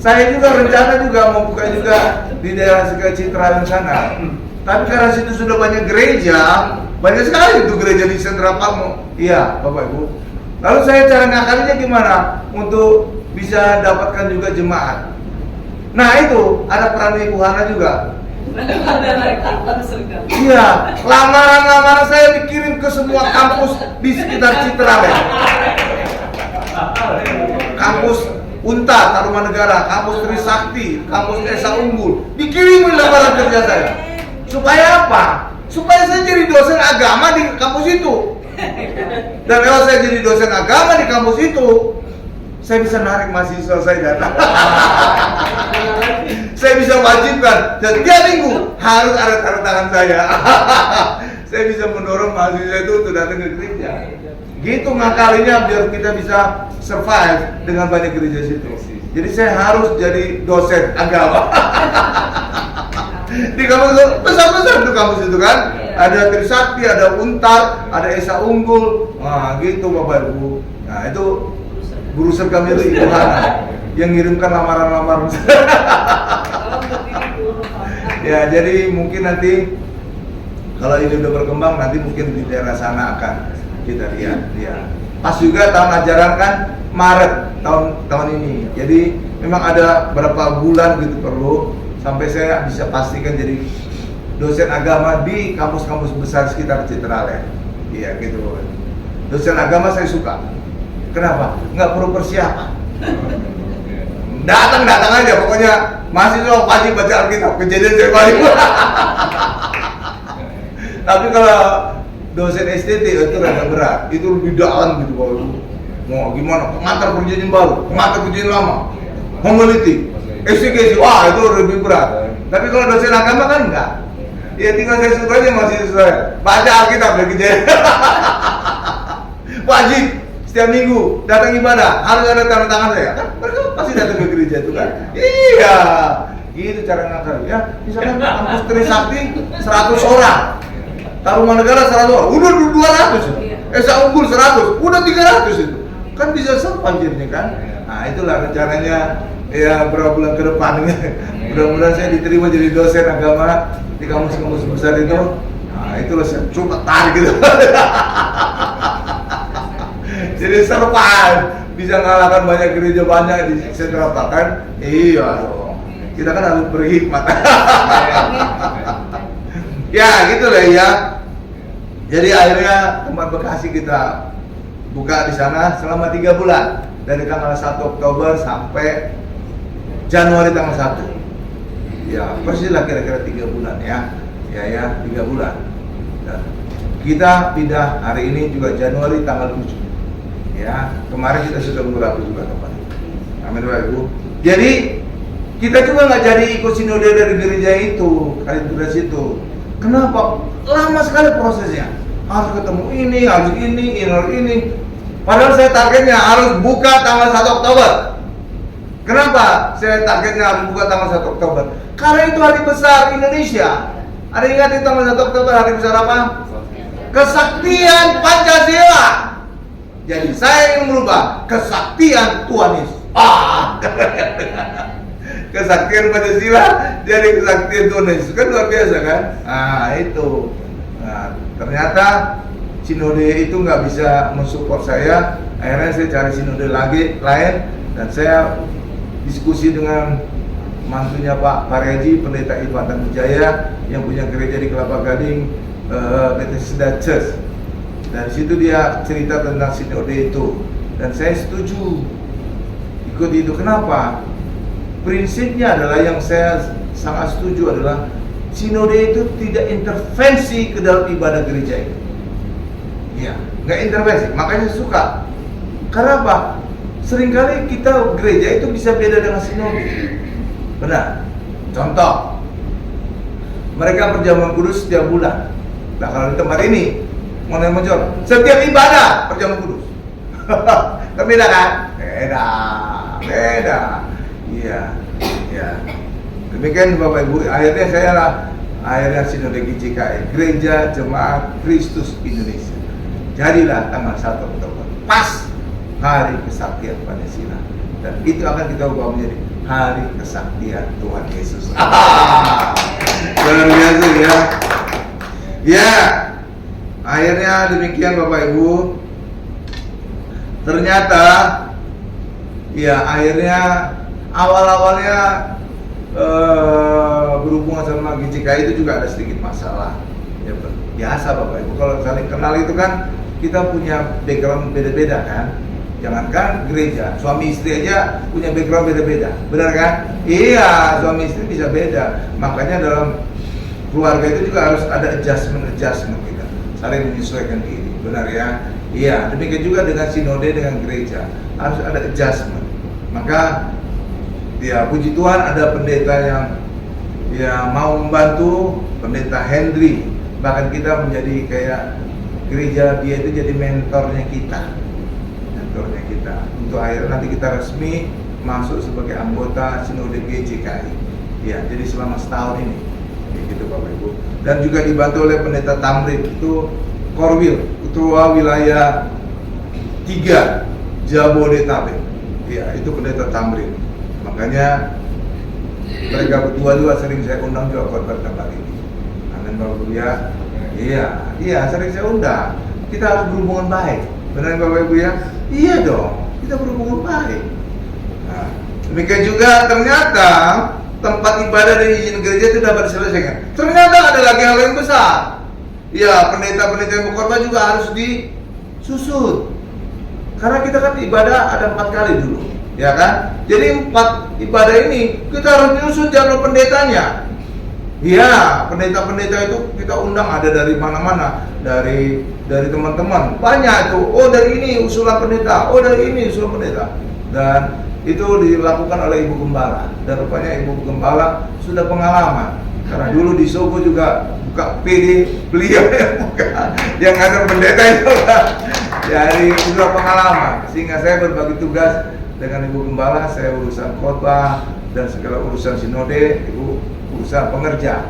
saya juga rencana juga mau buka juga di daerah sekitar Citraland sana. Tapi karena situ sudah banyak gereja, banyak sekali itu gereja di Sentra Palmo. Iya, Bapak Ibu. Lalu saya cara ngakalinya gimana untuk bisa dapatkan juga jemaat. Nah itu ada peran Ibu Hana juga. Iya, lamaran-lamaran saya dikirim ke semua kampus di sekitar Citraland. Kampus Unta, Tarumanegara, kampus Trisakti, kampus Esa Unggul, dikirimin lamaran kerja saya. Supaya apa? Supaya saya jadi dosen agama di kampus itu. Dan kalau saya jadi dosen agama di kampus itu, saya bisa narik mahasiswa saya datang. Saya bisa wajibkan setiap minggu harus ada tanda tangan saya. Saya bisa mendorong mahasiswa itu untuk datang ke gereja. Gitu ngakalinya biar kita bisa survive dengan banyak gereja situ. Jadi saya harus jadi dosen agama. Di kampus besar-besar tuh kampus itu kan. Ada Trisakti, ada Untar, ada Esa Unggul. Nah gitu Bapak Ibu. Nah itu guru sergam itu Ibu Hana yang ngirimkan lamaran-lamaran. Ya jadi mungkin nanti kalau ini udah berkembang nanti mungkin di daerah sana akan kita lihat. Ya. Pas juga tahun ajaran kan Maret tahun ini. Jadi memang ada berapa bulan gitu perlu sampai saya bisa pastikan jadi dosen agama di kampus-kampus besar sekitar Citraland. Iya gitu. Dosen agama saya suka. Kenapa? Nggak perlu persiapan. Datang aja, pokoknya mahasiswa wajib baca Alkitab. Kejadian saya balik. Tapi kalau dosen STT itu rada berat, itu lebih dalam gitu Bapak Ibu. Mau gimana? Pengantar perjanjian baru, pengantar perjanjian lama, homileti, eksegesi, wah itu lebih berat. Tapi kalau dosen agama kan enggak. Ya tinggal saya suruh aja mahasiswa saya baca Alkitab dari kejadian. Wajib. Setiap minggu datang ibadah harus ada tanda tangan saya kan mereka pasti datang ke gereja itu kan. Iya gitu cara ngakal ya. Misalkan kampus Trisakti 100 orang, Tarumanegara 100 orang, udah 200. Esa Unggul 100, udah 300 itu kan bisa sepanjirnya kan. Nah itulah rencananya ya berapa bulan ke depan. Mudah-mudahan saya diterima jadi dosen agama di kampus-kampus besar itu. Nah itulah saya coba tarik gitu. Jadi serpan bisa ngalahkan banyak gereja banyak di Sentra kan? Iya dong. Kita kan harus berhikmat. Ya gitu lah ya. Jadi akhirnya tempat Bekasi kita buka di sana selama 3 bulan dari tanggal 1 Oktober sampai Januari tanggal 1. Ya persis lah kira-kira 3 bulan ya. Ya 3 bulan. Dan kita pindah hari ini juga Januari tanggal 7. Ya, kemarin kita sudah beberapa juga tempat. Amin Bapak Ibu. Jadi kita juga nggak jadi ikut sinode dari gereja itu, kalian itu. Kenapa? Lama sekali prosesnya. Harus ketemu ini, harus ini. Padahal saya targetnya harus buka tanggal 1 Oktober. Kenapa? Saya targetnya harus buka tanggal 1 Oktober. Karena itu hari besar Indonesia. Ada ingat itu tanggal 1 Oktober hari besar apa? Kesaktian Pancasila. Jadi saya ingin merubah kesaktian Tuhan Yesus. Kesaktian Pancasila jadi kesaktian Tuhan Yesus kan luar biasa kan? Nah itu. Nah ternyata sinode itu nggak bisa mensupport saya. Akhirnya saya cari sinode lagi lain dan saya diskusi dengan mantunya Pak Pareji, Pendeta Ivan Tanujaya yang punya gereja di Kelapa Gading, Bethesda Church. Dari situ dia cerita tentang sinode itu dan saya setuju ikut itu. Kenapa? Prinsipnya adalah yang saya sangat setuju adalah sinode itu tidak intervensi ke dalam ibadah gereja itu. Ya, nggak intervensi. Makanya saya suka. Karena apa? seringkali kita gereja itu bisa beda dengan sinode. Benar. Contoh, mereka perjamuan kudus setiap bulan. Nah kalau di tempat ini, setiap ibadah perjamuan kudus. Beda kan? Beda. Iya. Demikian Bapak Ibu, akhirnya sinode GJKI, Gereja Jemaat Kristus Indonesia. Jadilah tanggal 1 Oktober, pas hari kesaktian Pancasila, dan itu akan kita ubah menjadi hari kesaktian Tuhan Yesus. Luar biasa ya. Ya, akhirnya demikian Bapak Ibu. Ternyata, ya akhirnya awal-awalnya berhubungan sama GJKI itu juga ada sedikit masalah. Ya, biasa Bapak Ibu, kalau saling kenal itu kan kita punya background beda-beda kan. Jangankan gereja, suami istri aja punya background beda-beda, benar kan? Iya, suami istri bisa beda. Makanya dalam keluarga itu juga harus ada adjustment kita, saling menyesuaikan diri, benar ya? Iya, demikian juga dengan sinode, dengan gereja harus ada adjustment. Maka ya puji Tuhan ada pendeta yang ya mau membantu, pendeta Henry. Bahkan kita menjadi kayak gereja, dia itu jadi mentornya kita untuk akhirnya nanti kita resmi masuk sebagai anggota sinode GJKI. Ya, jadi selama setahun ini, gitu Bapak Ibu. Dan juga dibantu oleh pendeta Tamrin, itu Korwil, ketua wilayah 3 Jabodetabek. Ya, itu pendeta Tamrin. Makanya mereka berdua sering saya undang juga khotbah tempat ini. Amin Bapak Ibu ya. Iya, sering saya undang. Kita harus berhubungan baik. Benar Bapak Ibu ya? Iya dong, kita berhubungan baik. Nah, demikian juga ternyata tempat ibadah dan izin gereja itu dapat diselesaikan. Ternyata ada lagi hal yang besar. Ya, pendeta-pendeta yang berkorban juga harus disusut. Karena kita kan ibadah ada 4 kali dulu, ya kan? Jadi 4 ibadah ini kita harus nyusut jalur pendetanya. Iya, pendeta-pendeta itu kita undang, ada dari mana-mana, dari teman-teman banyak itu. Oh dari ini usulan pendeta, oh dari ini usulan pendeta, dan itu dilakukan oleh Ibu Gembala. Dan rupanya Ibu Gembala sudah pengalaman, karena dulu di Sogo juga buka PD, beliau yang buka, yang ada pendeta itu kan. Jadi sudah pengalaman, sehingga saya berbagi tugas dengan Ibu Gembala. Saya urusan khotbah dan segala urusan sinode, Ibu urusan pengerja,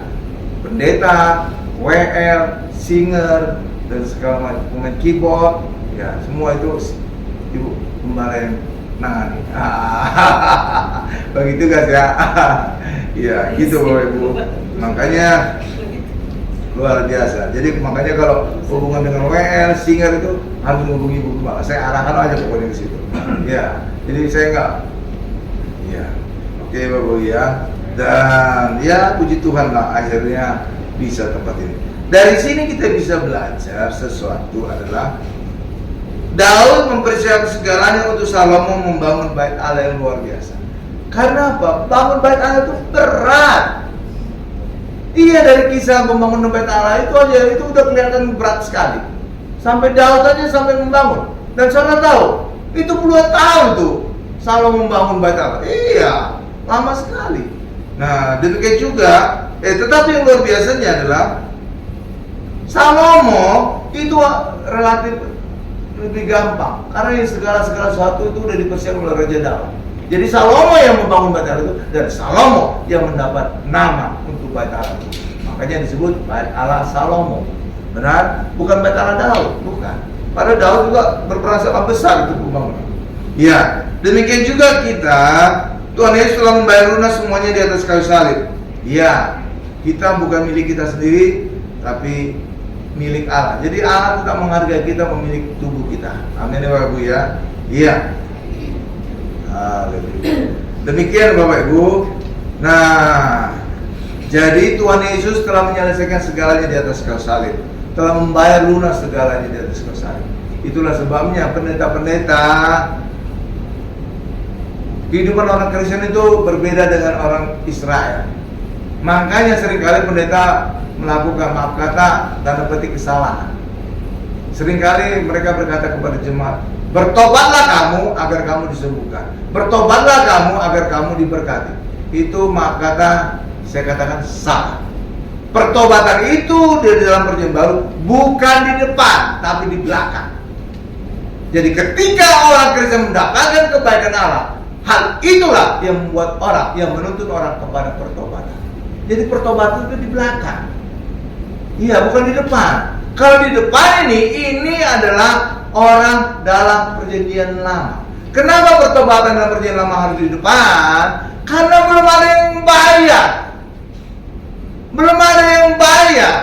pendeta, WL, singer, dan segala macam, pemain keyboard, ya semua itu Ibu Gembala yang nangani. Begitu guys ya. Ya gitu Bapak Ibu. Makanya luar biasa. Jadi makanya kalau hubungan dengan WL, singer itu harus menghubungi Ibu Gembala. Saya arahkan aja pokoknya ke situ. Ya, jadi saya enggak. Ya, oke Bapak Ibu ya. Dan ya puji Tuhan lah akhirnya bisa tempat ini. Dari sini kita bisa belajar sesuatu adalah Daud mempersiapkan segalanya untuk Salomo membangun bait Allah yang luar biasa. Karena apa? Bangun bait Allah itu berat. Iya, dari kisah membangun bait Allah itu aja itu udah kelihatan berat sekali. Sampai Daud aja sampai membangun. Dan saudara tahu, itu puluhan tahun tuh Salomo membangun bait Allah. Iya, lama sekali. Nah, demikian juga, tetapi yang luar biasanya adalah Salomo itu relatif lebih gampang, karena segala sesuatu itu udah dipersiapkan oleh Raja Daud. Jadi Salomo yang membangun bait Allah itu, dan Salomo yang mendapat nama untuk bait Allah itu. Makanya disebut bait Allah Salomo. Benar? Bukan bait Allah Daud, bukan. Padahal Daud juga berperan sangat besar untuk pembangunan. Ya, demikian juga kita. Tuhan Yesus telah membayar lunas semuanya di atas kayu salib. Ya, kita bukan milik kita sendiri, tapi milik Allah. Jadi Allah tetap menghargai kita, memiliki tubuh kita. Amin ya Bapak Ibu ya. Iya. Demikian Bapak Ibu. Nah, jadi Tuhan Yesus telah menyelesaikan segalanya di atas kayu salib, telah membayar lunas segalanya di atas kayu salib. Itulah sebabnya pendeta-pendeta, kehidupan orang Kristen itu berbeda dengan orang Israel. Makanya seringkali pendeta melakukan maaf kata, tanda petik kesalahan. Seringkali mereka berkata kepada jemaat, Bertobatlah kamu agar kamu disembuhkan. Bertobatlah kamu agar kamu diberkati. Itu kata saya katakan salah. Pertobatan itu di dalam perjanjian baru bukan di depan, tapi di belakang. Jadi ketika orang Kristen mendapatkan kebaikan Allah, hal itulah yang membuat orang, yang menuntut orang kepada pertobatan. Jadi pertobatan itu di belakang. Iya, bukan di depan. Kalau di depan ini adalah orang dalam perjanjian lama. Kenapa pertobatan dalam perjanjian lama harus di depan? Karena belum ada yang bayar. Belum ada yang bayar.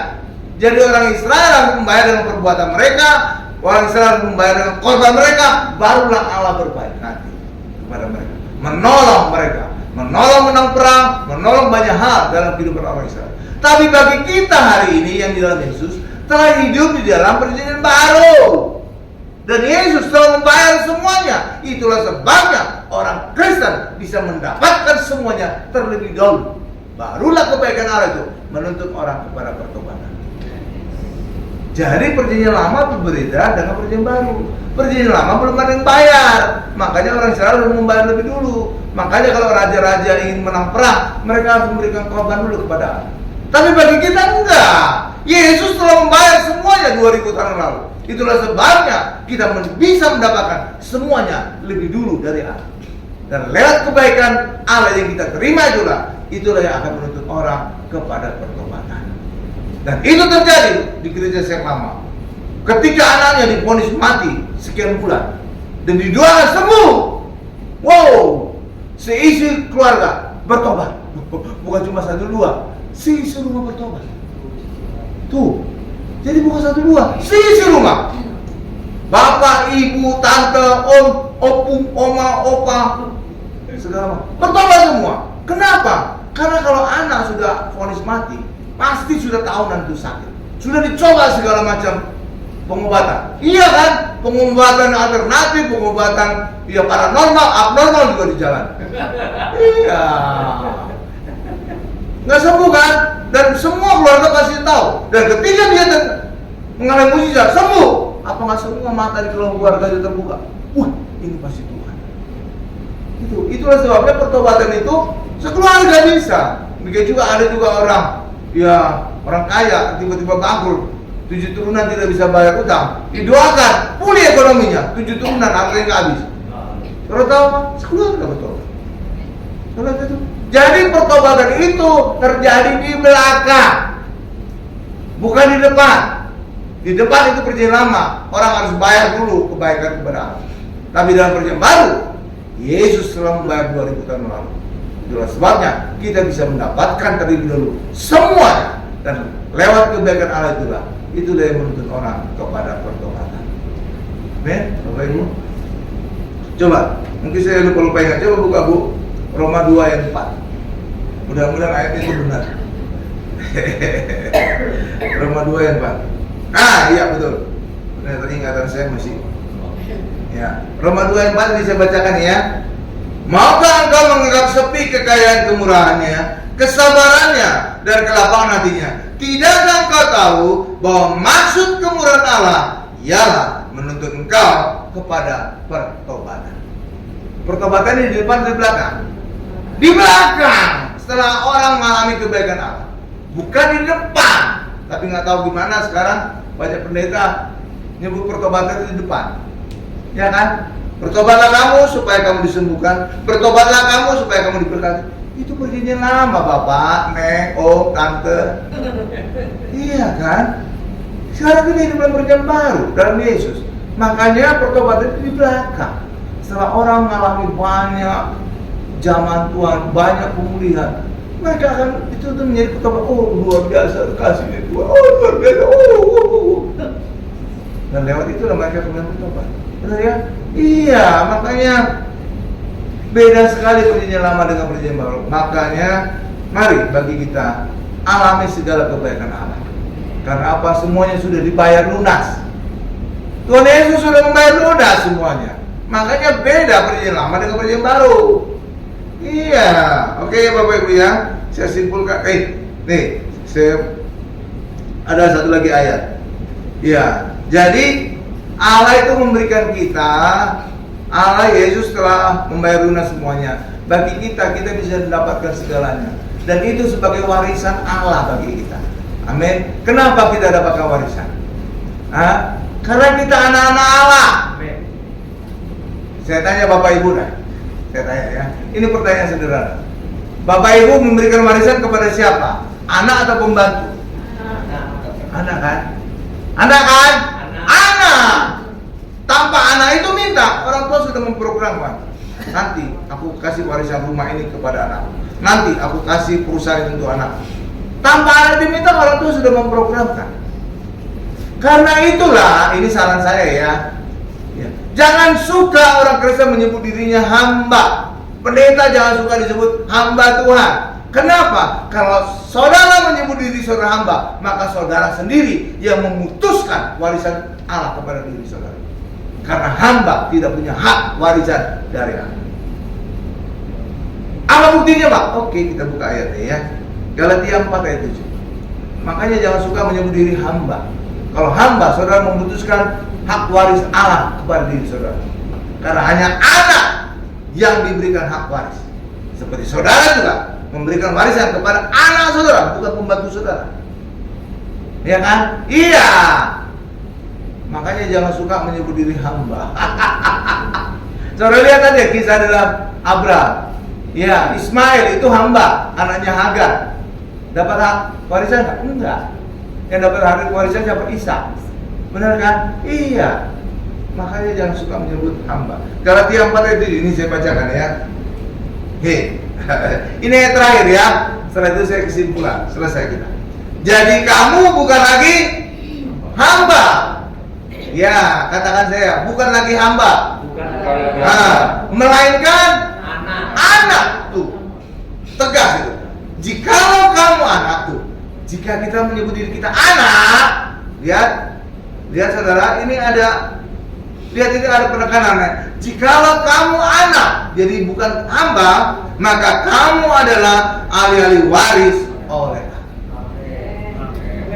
Jadi orang Israel harus membayar dengan perbuatan mereka. Orang Israel harus membayar dengan korban mereka. Barulah Allah berbaik nanti kepada mereka, menolong mereka, menolong menang perang, menolong banyak hal dalam kehidupan orang Israel. Tapi bagi kita hari ini yang di dalam Yesus, telah hidup di dalam perjanjian baru, dan Yesus telah membayar semuanya. Itulah sebabnya orang Kristen bisa mendapatkan semuanya terlebih dahulu. Barulah kebaikan Allah itu menuntut orang kepada pertobatan. Jadi perjanjian lama berbeda dengan perjanjian baru. Perjanjian lama belum ada yang bayar, makanya orang Israel harus membayar lebih dulu. Makanya kalau raja-raja ingin menang perang, mereka harus memberikan korban dulu kepada Allah. Tapi bagi kita enggak. Yesus telah membayar semuanya 2000 tahun lalu. Itulah sebabnya kita bisa mendapatkan semuanya lebih dulu dari Allah. Dan lewat kebaikan Allah yang kita terima itulah yang akan menuntut orang kepada pertobatan. Dan itu terjadi di gereja yang lama. Ketika anaknya divonis mati sekian bulan dan didoakan sembuh, wow, seisi keluarga bertobat. Bukan cuma 1-2, seisi rumah bertobat. Tuh, jadi bukan 1-2, seisi rumah. Bapak, ibu, tante, om, opung, oma, opa, segala macam bertobat semua. Kenapa? Karena kalau anak sudah vonis mati, pasti sudah tahunan itu sakit. Sudah dicoba segala macam pengobatan. Iya kan? Pengobatan alternatif, pengobatan ya paranormal, abnormal juga di jalan. Iya. Nggak sembuh kan? Dan semua keluarga pasti tahu. Dan ketika dia mengalami mujizat sembuh, apa nggak semua mata di keluarga itu terbuka? Wah, ini pasti Tuhan. Itulah sebabnya pertobatan itu sekeluarga bisa. Begitu juga ada juga orang, ya orang kaya tiba-tiba bangkrut, 7 turunan tidak bisa bayar utang, didoakan pulih ekonominya, 7 turunan harganya nggak habis. Kalau tahu apa? Sekeluarga bertobat. Jadi pertobatan itu terjadi di belakang, bukan di depan. Di depan itu perjanjian lama, orang harus bayar dulu kebaikan kepada Allah. Tapi dalam perjanjian baru, Yesus telah membayar 2000 tahun lalu. Itulah sebabnya kita bisa mendapatkan terlebih dahulu semuanya, dan lewat kebaikan Allah itulah yang menuntut orang kepada pertobatan. Amin, Bapak Ibu. Coba, mungkin saya lupa ingat. Coba buka Bu Roma 2 ayat 4. Mudah-mudahan ayatnya itu benar. Roma 2 ayat 4. Iya betul. Benar, ingatan saya masih. Ya, Roma 2 ayat 4 ini saya bacakan ya. Maukah engkau menganggap sepi kekayaan kemurahannya, kesabarannya, dan kelapangan hatinya? Tidakkah engkau tahu bahwa maksud kemurahan Allah ialah menuntut engkau kepada pertobatan? Pertobatan ini di depan, di belakang? Di belakang. Setelah orang mengalami kebaikan Allah, bukan di depan. Tapi nggak tahu gimana sekarang banyak pendeta nyebut pertobatan itu di depan, ya kan? Bertobatlah kamu supaya kamu disembuhkan. Bertobatlah kamu supaya kamu diberkati. Itu perjanjian lama, Bapak, Nek, Om, Tante. Iya kan? Sekarang kita hidup dalam perjanjian baru dalam Yesus. Makanya pertobatan itu di belakang. Setelah orang mengalami banyak zaman Tuhan, banyak pemulihan, mereka akan itu menjadi pertobatan. Oh, luar biasa kasihnya Tuhan. Oh, luar biasa. Dan lewat itulah mereka kemudian bertobat. Benar ya? Iya, makanya beda sekali perjanjian lama dengan perjanjian baru. Makanya mari bagi kita alami segala kebaikan Allah. Karena apa? Semuanya sudah dibayar lunas. Tuhan Yesus sudah membayar lunas semuanya. Makanya beda perjanjian lama dengan perjanjian baru. Iya, oke ya Bapak Ibu ya. Saya simpulkan. Nih, saya ada satu lagi ayat. Iya, jadi Allah itu memberikan kita, Allah Yesus telah membayar lunas semuanya. Bagi kita bisa mendapatkan segalanya. Dan itu sebagai warisan Allah bagi kita. Amin. Kenapa kita dapatkan warisan? Karena kita anak-anak Allah. Amin. Saya tanya Bapak Ibu dah. Saya tanya ya. Ini pertanyaan sederhana. Bapak Ibu memberikan warisan kepada siapa? Anak atau pembantu? Anak kan? Anak kan? Anak. Tanpa anak itu minta, orang tua sudah memprogramkan. Nanti aku kasih warisan rumah ini kepada anak. Nanti aku kasih perusahaan untuk anak. Tanpa anak diminta, orang tua sudah memprogramkan. Karena itulah, ini saran saya ya. Jangan suka orang Kristen menyebut dirinya hamba. Pendeta jangan suka disebut hamba Tuhan. Kenapa? Kalau saudara menyebut diri saudara hamba, maka saudara sendiri yang memutuskan warisan Allah kepada diri saudara. Karena hamba tidak punya hak warisan dari Allah. Apa buktinya Pak? Oke, kita buka ayatnya ya. Galatia 4 ayat 7. Makanya jangan suka menyebut diri hamba. Kalau hamba, saudara memutuskan hak waris Allah kepada diri saudara. Karena hanya anak yang diberikan hak waris. Seperti saudara juga memberikan warisan kepada anak saudara, bukan pembantu saudara. Ya kan? Iya. Makanya jangan suka menyebut diri hamba. Saudara lihat aja kisah dalam Abraham. Ya, Ismail itu hamba, anaknya Hagar. Dapat hak warisan enggak? Enggak. Yang dapat hak warisan siapa? Ishak. Benar kan? Iya. Makanya jangan suka menyebut hamba. Galatia 4 ayat 7 ini saya bacakan ya. Ini yang terakhir ya. Setelah itu saya kesimpulan. Selesai kita. Jadi kamu bukan lagi hamba. Ya, katakan saya, bukan lagi hamba. Melainkan anak tuh. Tegas itu. Jikalau kamu anak tuh. Jika kita menyebut diri kita anak, lihat saudara, ini ada penekanannya. Jikalau kamu anak, jadi bukan hamba, maka kamu adalah ahli-ahli waris oleh Allah.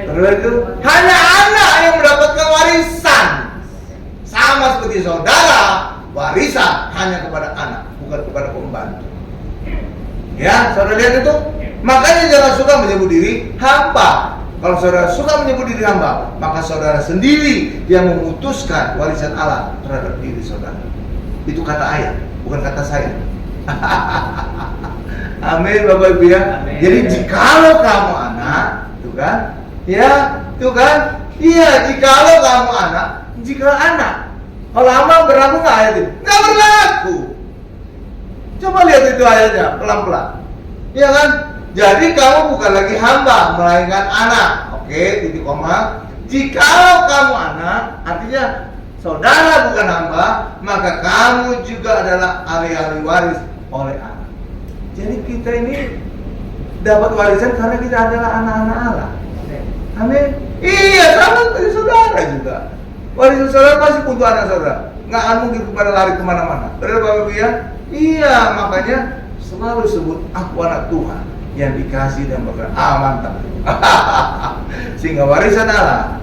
Terus itu hanya anak yang mendapatkan warisan. Sama seperti saudara, warisan hanya kepada anak, bukan kepada pembantu. Ya, saudara lihat itu. Makanya jangan suka menyebut diri hamba. Kalau saudara suka menyebut diri hamba, maka saudara sendiri yang memutuskan warisan Allah terhadap diri saudara. Itu kata ayat, bukan kata saya. Amin Bapak Ibu ya. Amin. Jadi jikalau kamu anak, itu kan? Ya, itu kan? Iya, jikalau kamu anak, jika anak. Kalau hamba berlaku nggak ayat itu? Nggak berlaku. Coba lihat itu ayatnya, pelan-pelan. Iya kan? Jadi kamu bukan lagi hamba, melainkan anak. Oke, titik koma. Jikalau kamu anak, artinya saudara bukan hamba, maka kamu juga adalah ahli-ahli waris oleh anak. Jadi kita ini dapat warisan karena kita adalah anak-anak Allah. Amin. Iya, sama seperti saudara juga. Warisan saudara pasti untuk anak saudara. Nggak mungkin kepada lari kemana-mana. Benar Bapak Ibu ya? Iya, makanya selalu sebut aku anak Tuhan yang dikasih dan berkat. Mantap. Sehingga warisan Allah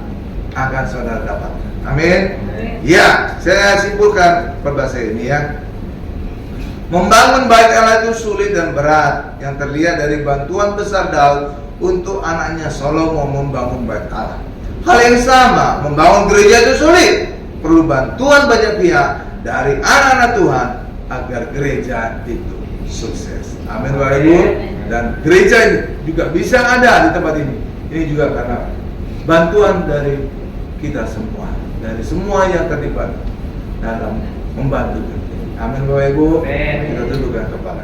akan saudara dapatkan. Amin. Ya, saya simpulkan perbahasan ini ya. Membangun bait Allah itu sulit dan berat. Yang terlihat dari bantuan besar Daud untuk anaknya Salomo membangun bait Allah. Hal yang sama, membangun gereja itu sulit. Perlu bantuan banyak pihak dari anak-anak Tuhan agar gereja itu sukses. Amin Bapak Ibu. Dan gereja ini juga bisa ada di tempat ini. Ini juga karena bantuan dari kita semua, dari semua yang terlibat dalam membantu. Amin Bapak Ibu. Kita tundukkan kepala.